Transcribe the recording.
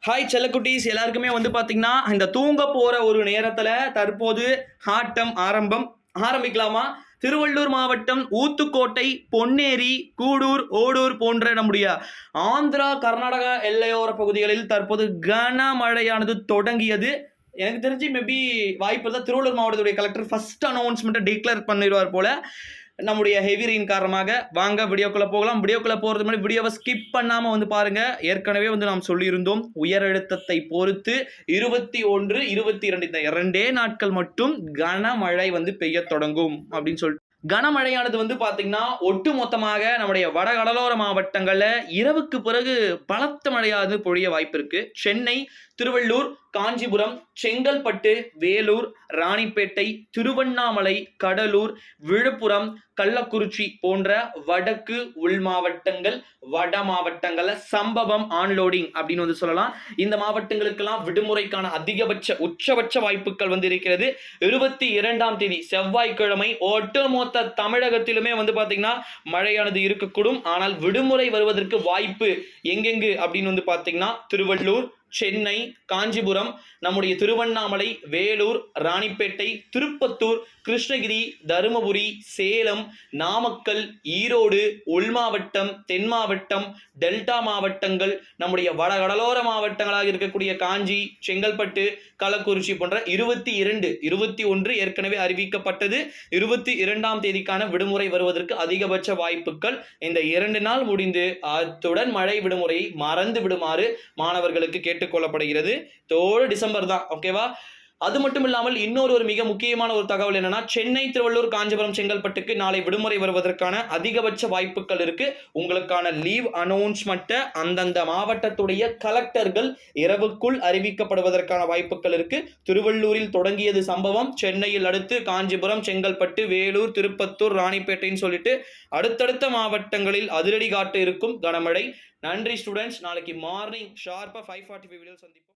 Hi செல்லக்குட்டீஸ், எல்லாருக்குமே பார்த்தீங்கன்னா இந்த தூங்க போற ஒரு நேரத்துல தற்போது ஆட்டம் ஆரம்பிக்கலாமா? திருவள்ளூர் மாவட்டம் ஊத்துக்கோட்டை, பொன்னேரி, கூடூர், ஓடூர் போன்ற நம்முடைய ஆந்திரா கர்நாடகா எல்லையோர பகுதிகளில் தற்போது கனமழையானது தொடங்கியது. எனக்கு தெரிஞ்சு மேபி வாய்ப்பு தான் திருவள்ளூர் மாவட்டத்துடைய கலெக்டர் ஃபர்ஸ்ட் அனௌன்ஸ்மெண்ட்டை டிக்ளேர் பண்ணிடுவார் போல. நம்முடைய ஹெவி ரெயின் காரணமாக வாங்க வீடியோக்குள்ள போகலாம். வீடியோக்குள்ள போறது முன்னாடி வீடியோவை ஸ்கிப் பண்ணாம பாருங்க. ஏற்கனவே நாம் சொல்லியிருந்தோம், உயர் அழுத்தத்தை பொறுத்து 21, 22 இந்த 2 நாட்கள் மட்டும் கனமழை பெய்ய தொடங்கும் அப்படின்னு சொல்லிட்டு கனமழையானது பாத்தீங்கன்னா ஒட்டு மொத்தமாக நம்முடைய வட கடலோர மாவட்டங்கள்ல இரவுக்கு பிறகு பலத்த மழையானது பொழிய வாய்ப்பு இருக்கு. சென்னை, திருவள்ளூர், காஞ்சிபுரம், செங்கல்பட்டு, வேலூர், ராணிப்பேட்டை, திருவண்ணாமலை, கடலூர், விழுப்புரம், கள்ளக்குறிச்சி போன்ற வடக்கு உள் மாவட்டங்கள், வட மாவட்டங்கள்ல சம்பவம் ஆன்லோடிங் அப்படின்னு சொல்லலாம். இந்த மாவட்டங்களுக்கெல்லாம் விடுமுறைக்கான உச்சபட்ச வாய்ப்புகள் இருக்கிறது. 22ஆம் தேதி செவ்வாய்க்கிழமை ஒட்டுமொத்த தமிழகத்திலுமே பாத்தீங்கன்னா மழையானது இருக்கக்கூடும். ஆனால் விடுமுறை வருவதற்கு வாய்ப்பு எங்கெங்கு அப்படின்னு பாத்தீங்கன்னா திருவள்ளூர், சென்னை, காஞ்சிபுரம், நம்முடைய திருவண்ணாமலை, வேலூர், ராணிப்பேட்டை, திருப்பத்தூர், கிருஷ்ணகிரி, தருமபுரி, சேலம், நாமக்கல், ஈரோடு, உள் மாவட்டம், தென் மாவட்டம், டெல்டா மாவட்டங்கள், நம்முடைய வட கடலோர மாவட்டங்களாக இருக்கக்கூடிய காஞ்சி, செங்கல்பட்டு, கள்ளக்குறிச்சி போன்ற 22, 21 ஏற்கனவே அறிவிக்கப்பட்டது. 22ஆம் தேதிக்கான விடுமுறை வருவதற்கு அதிகபட்ச வாய்ப்புகள். இந்த 2 நாள் முடிந்து அத்துடன் மழை விடுமுறையை மறந்து விடுமாறு மாணவர்களுக்கு கேட்டுக்கொள்ளப்படுகிறது. தோடு டிசம்பர் தான், ஓகேவா? அது மட்டும் இல்லாமல் இன்னொரு மிக முக்கியமான ஒரு தகவல் என்னன்னா, சென்னை, திருவள்ளூர், காஞ்சிபுரம், செங்கல்பட்டுக்கு நாளை விடுமுறை வருவதற்கான அதிகபட்ச வாய்ப்புகள் இருக்கு. உங்களுக்கான லீவ் அனௌன்ஸ்மெண்ட்டை அந்தந்த மாவட்டத்துடைய கலெக்டர்கள் இரவுக்குள் அறிவிக்கப்படுவதற்கான வாய்ப்புகள் இருக்கு. திருவள்ளூரில் தொடங்கியது சம்பவம், சென்னையில் அடுத்து காஞ்சிபுரம், செங்கல்பட்டு, வேலூர், திருப்பத்தூர், ராணிப்பேட்டைன்னு சொல்லிட்டு அடுத்தடுத்த மாவட்டங்களில் அதிரடி காட்டு இருக்கும் கனமழை. நன்றி ஸ்டூடெண்ட்ஸ். நாளைக்கு மார்னிங் ஷார்ப்பா 5:45 சந்திப்போம்.